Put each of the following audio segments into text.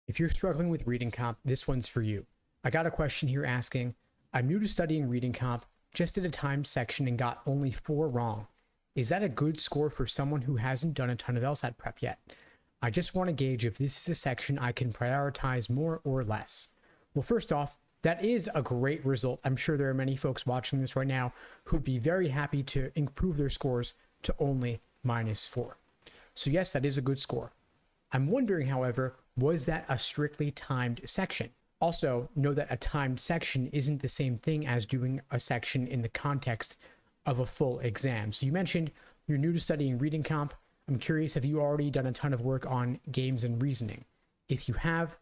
If you're struggling with reading comp, this one's for you. I got a question here asking, I'm new to studying reading comp, just did a timed section and got only 4 wrong. Is that a good score for someone who hasn't done a ton of LSAT prep yet? I just want to gauge if this is a section I can prioritize more or less. Well, first off, that is a great result. I'm sure there are many folks watching this right now who'd be very happy to improve their scores to only -4. So yes, that is a good score. I'm wondering, however, was that a strictly timed section? Also, know that a timed section isn't the same thing as doing a section in the context of a full exam. So you mentioned you're new to studying reading comp. I'm curious, have you already done a ton of work on games and reasoning? If you have,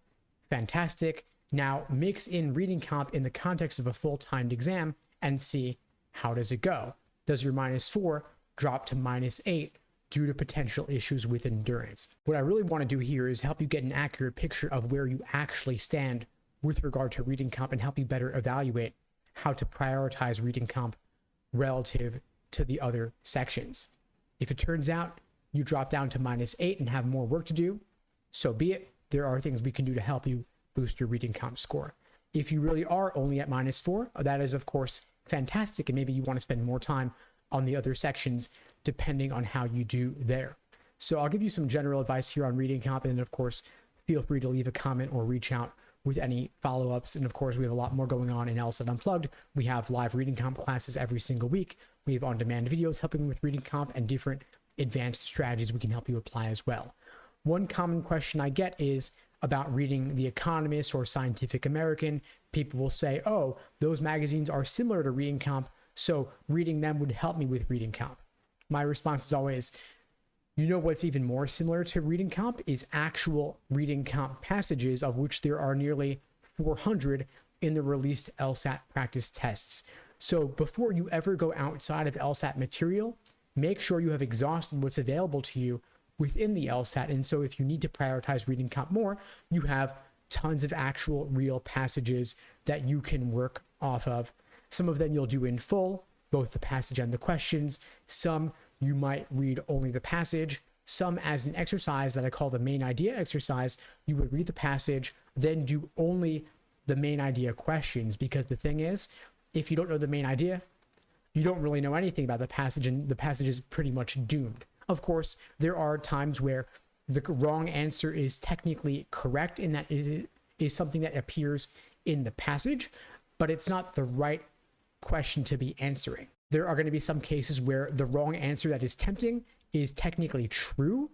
fantastic. Now mix in reading comp in the context of a full timed exam and see how does it go. Does your -4 drop to -8 due to potential issues with endurance? What I really want to do here is help you get an accurate picture of where you actually stand with regard to reading comp and help you better evaluate how to prioritize reading comp relative to the other sections. If it turns out you drop down to -8 and have more work to do, so be it. There are things we can do to help you boost your reading comp score. If you really are only at -4, that is of course fantastic, and maybe you want to spend more time on the other sections depending on how you do there. So I'll give you some general advice here on reading comp, and of course feel free to leave a comment or reach out with any follow-ups. And of course we have a lot more going on in LSAT Unplugged. We have live reading comp classes every single week. We have on-demand videos helping with reading comp and different advanced strategies we can help you apply as well. One common question I get is about reading The Economist or Scientific American. People will say, oh, those magazines are similar to reading comp, so reading them would help me with reading comp. My response is always, you know what's even more similar to reading comp is actual reading comp passages, of which there are nearly 400 in the released LSAT practice tests. So before you ever go outside of LSAT material, make sure you have exhausted what's available to you within the LSAT. And so if you need to prioritize reading comp more, you have tons of actual real passages that you can work off of. Some of them you'll do in full, both the passage and the questions. Some you might read only the passage. Some, as an exercise that I call the main idea exercise, you would read the passage, then do only the main idea questions. Because the thing is, if you don't know the main idea, you don't really know anything about the passage, and the passage is pretty much doomed. Of course, there are times where the wrong answer is technically correct in that it is something that appears in the passage, but it's not the right question to be answering. There are going to be some cases where the wrong answer that is tempting is technically true,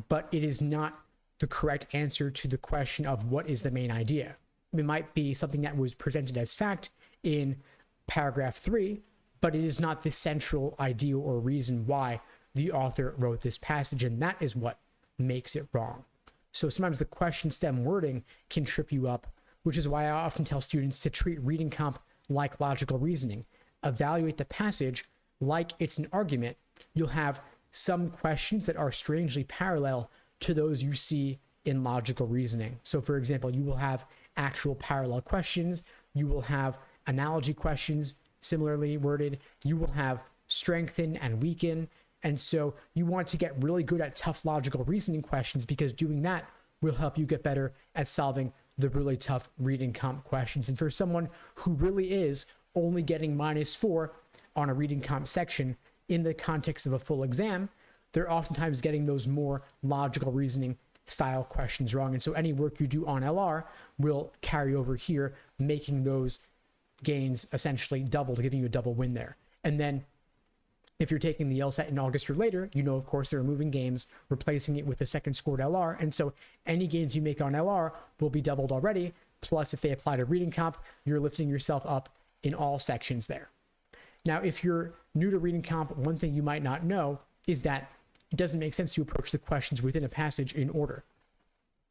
but it is not the correct answer to the question of what is the main idea. It might be something that was presented as fact in paragraph 3, but it is not the central idea or reason why the author wrote this passage, and that is what makes it wrong. So sometimes the question stem wording can trip you up, which is why I often tell students to treat reading comp like logical reasoning. Evaluate the passage like it's an argument. You'll have some questions that are strangely parallel to those you see in logical reasoning. So for example, you will have actual parallel questions. You will have analogy questions similarly worded. You will have strengthen and weaken. And so you want to get really good at tough logical reasoning questions, because doing that will help you get better at solving the really tough reading comp questions. And for someone who really is only getting -4 on a reading comp section in the context of a full exam, they're oftentimes getting those more logical reasoning style questions wrong. And so any work you do on LR will carry over here, making those gains essentially doubled, giving you a double win there. And then if you're taking the LSAT in August or later, you know, of course, they're removing games, replacing it with a second scored LR. And so any gains you make on LR will be doubled already. Plus, if they apply to reading comp, you're lifting yourself up in all sections there. Now, if you're new to reading comp, one thing you might not know is that it doesn't make sense to approach the questions within a passage in order.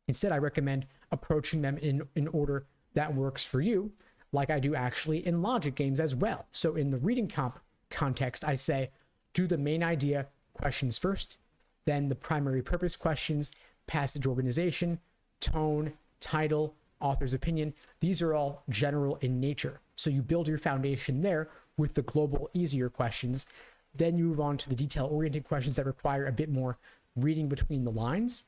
Instead, I recommend approaching them in order that works for you, like I do actually in logic games as well. So in the reading comp context, I say, do the main idea questions first, then the primary purpose questions, passage organization, tone, title, author's opinion. These are all general in nature. So you build your foundation there with the global, easier questions. Then you move on to the detail-oriented questions that require a bit more reading between the lines.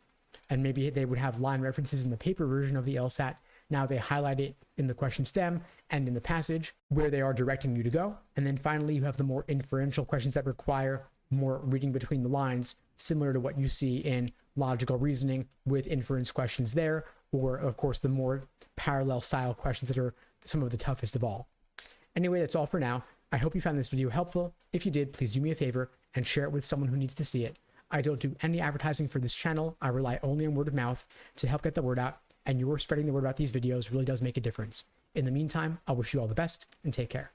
and maybe they would have line references in the paper version of the LSAT. Now they highlight it in the question stem and in the passage where they are directing you to go. And then finally, you have the more inferential questions that require more reading between the lines, similar to what you see in logical reasoning with inference questions there, or of course, the more parallel style questions that are some of the toughest of all. Anyway, that's all for now. I hope you found this video helpful. If you did, please do me a favor and share it with someone who needs to see it. I don't do any advertising for this channel. I rely only on word of mouth to help get the word out, and your spreading the word about these videos really does make a difference. In the meantime, I wish you all the best and take care.